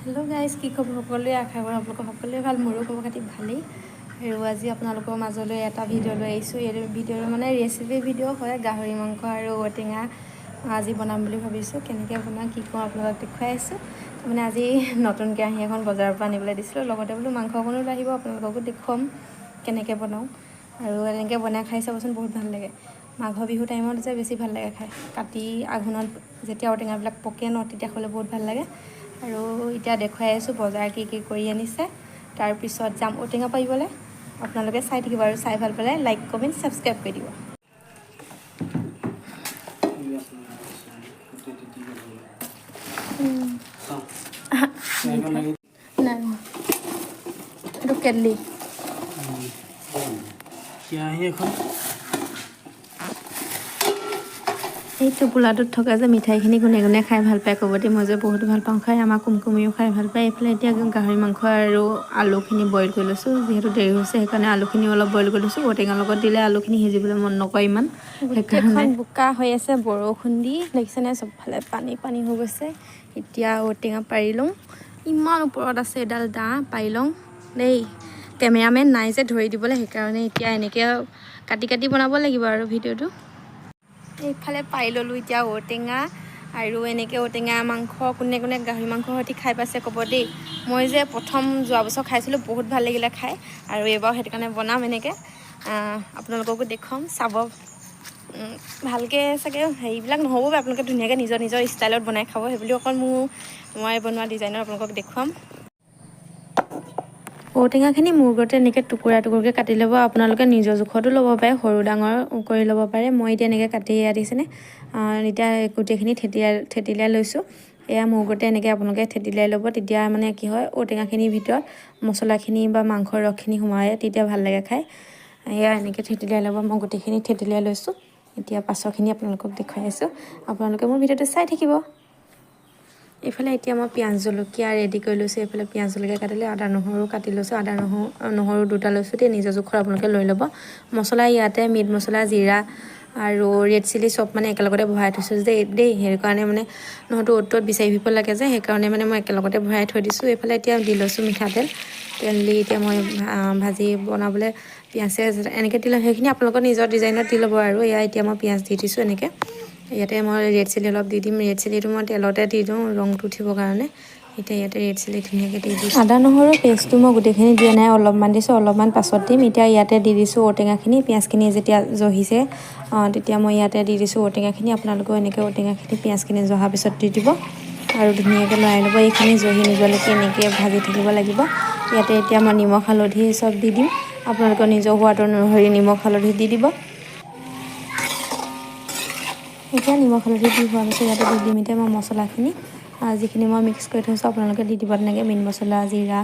Hello guys, কি খবৰ সকলোৱে? আশা কৰোঁ আপোনালোকৰ সকলোৱে ভাল। মোৰো খবৰ খাতি ভালেই। আৰু আজি আপোনালোকৰ মাজলৈ এটা ভিডিঅ' লৈ আহিছোঁ। এই ভিডিঅ'টো মানে ৰেচিপি ভিডিঅ' হয়। গাহৰি মাংস আৰু ঔটেঙা আজি বনাম বুলি ভাবিছোঁ। কেনেকৈ বনাওঁ কি কৰোঁ আপোনালোকক দেখুৱাই আছোঁ। মানে আজি নতুন কেৰাহী এখন বজাৰৰ পৰা আনিবলৈ দিছিলোঁ। লগতে বোলো মাংস অকণো লৈ আহিব, আপোনালোককো দেখুৱাম কেনেকৈ বনাওঁ। আৰু এনেকৈ বনাই খাই চাবচোন, বহুত ভাল লাগে। মাঘ বিহু টাইমত যে বেছি ভাল লাগে খাই। কাতি আঘোণত যেতিয়া ঔটেঙাবিলাক পকে ন, তেতিয়া খালে বহুত ভাল লাগে। আৰু এতিয়া দেখুৱাই আছোঁ বজাৰ কি কৰি আনিছে। তাৰপিছত যাম ঔটেঙা পাৰিবলৈ। আপোনালোকে চাই থাকিব আৰু চাই ভাল পালে লাইক কমেণ্ট ছাবস্ক্ৰাইব কৰি দিব। নাই এইটো কেটলি এই টোপোলাটোত থকা যে মিঠাইখিনি কোনে কোনে খাই ভাল পায় ক'ব দেই। মই যে বহুত ভাল পাওঁ খাই, আমাৰ কুমকুমিও খাই ভাল পায়। এইফালে এতিয়া গাহৰি মাংস আৰু আলুখিনি বইল কৰি লৈছোঁ। যিহেতু দেৰি হৈছে সেইকাৰণে আলুখিনি অলপ বইল কৰি লৈছোঁ। ঔটেঙাৰ লগত দিলে আলুখিনি সিজিবলৈ মন নকৰে ইমান, সেইকাৰণে বোকা হৈ আছে বৰষুণ দি। দেখিছেনে চবফালে পানী পানী হৈ গৈছে। এতিয়া ঔটেঙা পাৰি লওঁ। ইমান ওপৰত আছে এডাল দা, পাৰি লওঁ দেই। কেমেৰামেন নাই যে ধৰি দিবলৈ, সেইকাৰণে এতিয়া এনেকৈ কাটি কাটি বনাব লাগিব আৰু ভিডিঅ'টো। এইফালে পাই ল'লোঁ এতিয়া ঔটেঙা। আৰু এনেকৈ ঔটেঙা মাংস কোনে কোনে গাহৰি মাংসৰ সৈতে খাই পাইছে ক'ব দেই। মই যে প্ৰথম যোৱা বছৰ খাইছিলোঁ, বহুত ভাল লাগিলে খাই। আৰু এইবাৰ সেইটো কাৰণে বনাম এনেকৈ, আপোনালোককো দেখুৱাম চাব। ভালকৈ চাগে হেৰিবিলাক নহ'ব বাৰু, আপোনালোকে ধুনীয়াকৈ নিজৰ নিজৰ ষ্টাইলত বনাই খাব। সেইবুলি অকল মই বনোৱা ডিজাইনত আপোনালোকক দেখুৱাম। ঔটেঙাখিনি মোৰ গতে এনেকৈ টুকুৰা টুকুৰকৈ কাটি ল'ব। আপোনালোকে নিজৰ জোখতো ল'ব পাৰে, সৰু ডাঙৰ কৰি ল'ব পাৰে। মই এতিয়া এনেকৈ কাটি দিছেনে, এতিয়া গোটেইখিনি থেতিলাই লৈছোঁ। এয়া মোৰ গতে এনেকৈ আপোনালোকে থেতিলাই ল'ব। তেতিয়া মানে কি হয়, ঔটেঙাখিনিৰ ভিতৰত মছলাখিনি বা মাংসৰ ৰসখিনি সোমাই, তেতিয়া ভাল লাগে খাই। এয়া এনেকৈ থেতিলাই ল'ব। মই গোটেইখিনি থেতিলাই লৈছোঁ। এতিয়া পাছৰখিনি আপোনালোকক দেখুৱাই আছোঁ। আপোনালোকে মোৰ ভিডিঅ'টো চাই থাকিব। এইফালে এতিয়া মই পিঁয়াজ জলকীয়া ৰেডি কৰি লৈছোঁ। এইফালে পিঁয়াজ জলকীয়া কাটিলে, আদা নহৰু কাটি লৈছোঁ। আদা নহৰু দুটা লৈছোঁ। তেতিয়া নিজৰ জোখৰ আপোনালোকে লৈ ল'ব। মছলা ইয়াতে মিট মছলা, জিৰা আৰু ৰেড চিলি চব মানে একেলগতে ভৰাই থৈছোঁ দেই। সেইকাৰণে মানে নহয়তো অ'ত ত'ত বিচাৰি ফুৰিব লাগে যে, সেইকাৰণে মানে মই একেলগতে ভৰাই থৈ দিছোঁ। এইফালে এতিয়া দি লৈছোঁ মিঠাতেল। তেল দি এতিয়া মই ভাজি বনাবলৈ পিঁয়াজ এনেকৈ দি লওঁ। সেইখিনি আপোনালোকৰ নিজৰ ডিজাইনত দি ল'ব আৰু। এতিয়া মই পিঁয়াজ দি দিছোঁ এনেকৈ। ইয়াতে মই ৰেড চিলি অলপ দি দিম। ৰেড চিলিটো মই তেলতে দি দিওঁ ৰংটো উঠিবৰ কাৰণে। এতিয়া ইয়াতে ৰেড চিলি ধুনীয়াকৈ দি দিছোঁ। আদা নহৰু পেষ্টটো মই গোটেইখিনি দিয়া নাই, অলপমান দিছোঁ, অলপমান পাছত দিম। এতিয়া ইয়াতে দি দিছোঁ ঔটেঙাখিনি। পিঁয়াজখিনি যেতিয়া জহিছে, তেতিয়া মই ইয়াতে দি দিছোঁ ঔটেঙাখিনি। আপোনালোকেও এনেকৈ ঔটেঙাখিনি পিঁয়াজখিনি জহাৰ পিছত দি দিব আৰু ধুনীয়াকৈ লৰাই ল'ব। এইখিনি জহি নোযোৱালৈকে এনেকৈ ভাজি থাকিব লাগিব। ইয়াতে এতিয়া মই নিমখ হালধি চব দি দিম। আপোনালোকৰ নিজৰ সোৱাদ অনুসৰি নিমখ হালধি দি দিব। এতিয়া নিমখ হালধি দি হোৱাৰ পিছত ইয়াতে দি দিম এতিয়া মই মছলাখিনি, যিখিনি মই মিক্স কৰি থৈছোঁ। আপোনালোকে দি দিব তেনেকৈ মিট মছলা, জিৰা,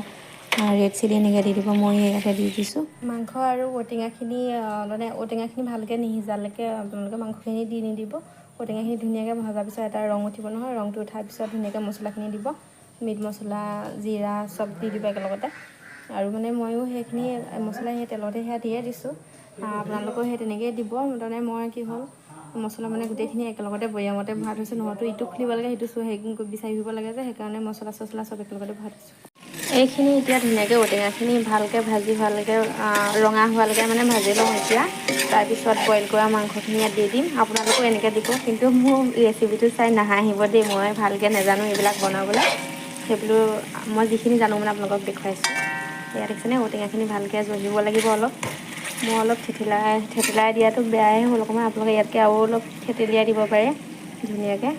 ৰেড চিলি এনেকৈ দি দিব। মই ইয়াতে দি দিছোঁ। মাংস আৰু ঔটেঙাখিনি মানে ঔটেঙাখিনি ভালকৈ নিসিজালৈকে আপোনালোকে মাংসখিনি দি নিদিব। ঔটেঙাখিনি ধুনীয়াকৈ ভজাৰ পিছত এটা ৰং উঠিব নহয়, ৰংটো উঠাৰ পিছত ধুনীয়াকৈ মছলাখিনি দিব। মিট মছলা, জিৰা চব দি দিব একেলগতে। আৰু মানে ময়ো সেইখিনি মছলা সেই তেলতে সেয়া দিয়ে দিছোঁ। আপোনালোকেও সেই তেনেকৈয়ে দিব। তাৰমানে মই কি হ'ল, মছলা মানে গোটেইখিনি একেলগতে বৈয়ামতে ভৰাই থৈছোঁ। নহয়তো ইটো খুলিব লাগে, সিটো বিচাৰি ফুৰিব লাগে যে, সেইকাৰণে মছলা চছলা চব একেলগতে ভৰাই থৈছোঁ। এইখিনি এতিয়া ধুনীয়াকৈ ঔটেঙাখিনি ভালকৈ ভাজি ভালকৈ ৰঙা হোৱালৈকে মানে ভাজি লওঁ এতিয়া। তাৰপিছত বইল কৰা মাংসখিনি ইয়াত দি দিম। আপোনালোকেও এনেকৈ দিব। কিন্তু মোৰ ৰেচিপিটো চাই নাহাঁহিব দেই, মই ভালকৈ নাজানো এইবিলাক বনাবলৈ। সেইবোলো মই যিখিনি জানো মানে আপোনালোকক দেখুৱাইছোঁ। ইয়াত দেখিছেনে ঔটেঙাখিনি ভালকৈ জহিব লাগিব অলপ। মই অলপ থেতিলাই দিয়াটো বেয়াই হ'ল অকণমান। আপোনালোকে ইয়াতকৈ আৰু অলপ থেতেলিয়াই দিব পাৰে ধুনীয়াকৈ।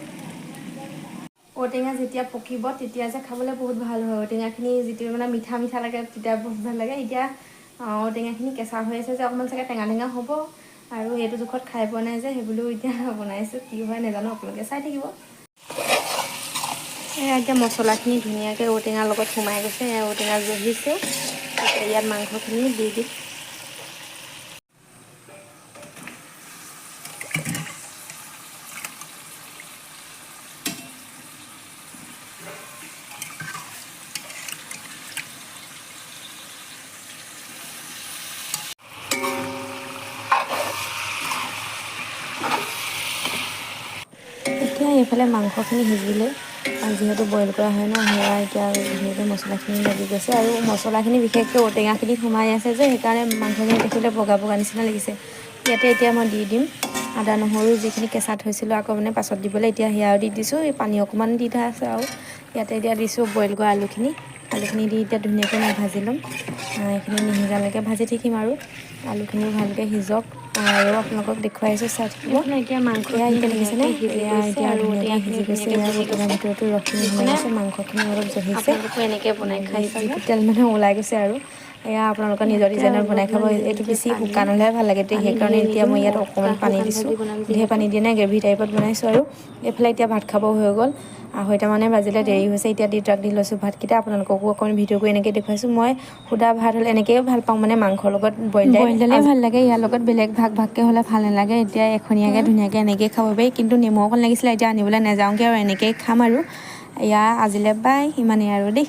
ঔটেঙা যেতিয়া পকিব তেতিয়া যে খাবলৈ বহুত ভাল হয়। ঔটেঙাখিনি যেতিয়া মানে মিঠা মিঠা লাগে, তেতিয়া বহুত ভাল লাগে। এতিয়া ঔটেঙাখিনি কেঁচা হৈ আছে যে অকণমান চাগে টেঙা টেঙা হ'ব। আৰু এইটো জোখত খাই পোৱা নাই যে, সেইবুলো এতিয়া বনাইছোঁ। কি হয় নাজানো, আপোনালোকে চাই থাকিব। এতিয়া মছলাখিনি ধুনীয়াকৈ ঔটেঙাৰ লগত সোমাই গৈছে। ঔটেঙা জহিছে। ইয়াত মাংসখিনি দি দিম। এতিয়া এইফালে মাংসখিনি সিজিলে, যিহেতু বইল কৰা হয় ন, সেয়া এতিয়া ধুনীয়াকৈ মছলাখিনি লাগি গৈছে আৰু মছলাখিনি বিশেষকৈ ঔটেঙাখিনিত সোমাই আছে যে সেইকাৰণে মাংসখিনি দেখিলে বগা বগা নিচিনা লাগিছে। ইয়াতে এতিয়া মই দি দিম আদা নহৰু যিখিনি কেঁচা থৈছিলোঁ আকৌ মানে পাছত দিবলৈ, এতিয়া সেয়াও দি দিছোঁ। এই পানী অকণমান দি থোৱা আছে আৰু ইয়াতে এতিয়া দিছোঁ বইল কৰা আলুখিনি দি এতিয়া ধুনীয়াকৈ মই ভাজি ল'ম। এইখিনি নিসিজালৈকে ভাজি থাকিম আৰু আলুখিনিও ভালকৈ সিজক আৰু আপোনালোকক দেখুৱাইছোঁ, চাই থাকিব। এতিয়া এয়া মাংসখিনি এতিয়া দেখিছেনে, ধুনীয়াকৈ সিজি এয়া গৈছে এতিয়া আৰু ধুনীয়াকৈ ঔটেঙাখিনিও সিজি গৈছে। ধুনীয়াকৈ এয়া গুচি ঔটেঙা গৈছে। ভিতৰতো ৰসখিনি সোমাই দেখিছেনে? গৈছে, মাংসখিনি অলপ জহিছে, আপোনালোকো এনেকৈ বনাই খাই চাব। যিটো তেল মানে ওলাই গৈছে আৰু এয়া আপোনালোকৰ নিজৰ ইয়াতে ডিজাইনত বনাই খাব। অলপমান এইটো মিহিকৈ বেছি পানী শুকান হ'লেহে ভাল লাগে, সেইকাৰণে ঢেৰ এতিয়া নিদিওঁ, মই ইয়াত অকণমান পানী শুকান দিছোঁ। ভাজি বনাম ঢেৰ যিহেতু। পানী দিয়ে নাই, গ্ৰেভি টাইপত বনাইছোঁ। আৰু এইফালে এতিয়া ভাত খাব হৈ গ'ল, 2:30 বাজিলে, দেৰি হৈছে। এতিয়া দি লৈছোঁ ভাতকেইটা। আপোনালোককো অকণ ভিডিঅ' কৰি এনেকৈ দেখুৱাইছোঁ। মই সুদা ভাত হ'লে এনেকৈয়ে ভাল পাওঁ, মানে মাংসৰ লগত বইল দালেই ভাল লাগে। ইয়াৰ লগত বেলেগ ভাগকৈ হ'লে ভাল নালাগে। এতিয়া এখনীয়াকৈ ধুনীয়াকৈ এনেকৈয়ে খাব পাৰি, কিন্তু নেমু অকণ লাগিছিলে, এতিয়া আনিবলৈ নাযাওঁগৈ আৰু এনেকৈয়ে খাম আৰু আজিলৈ বাই, ইমানেই আৰু দেই।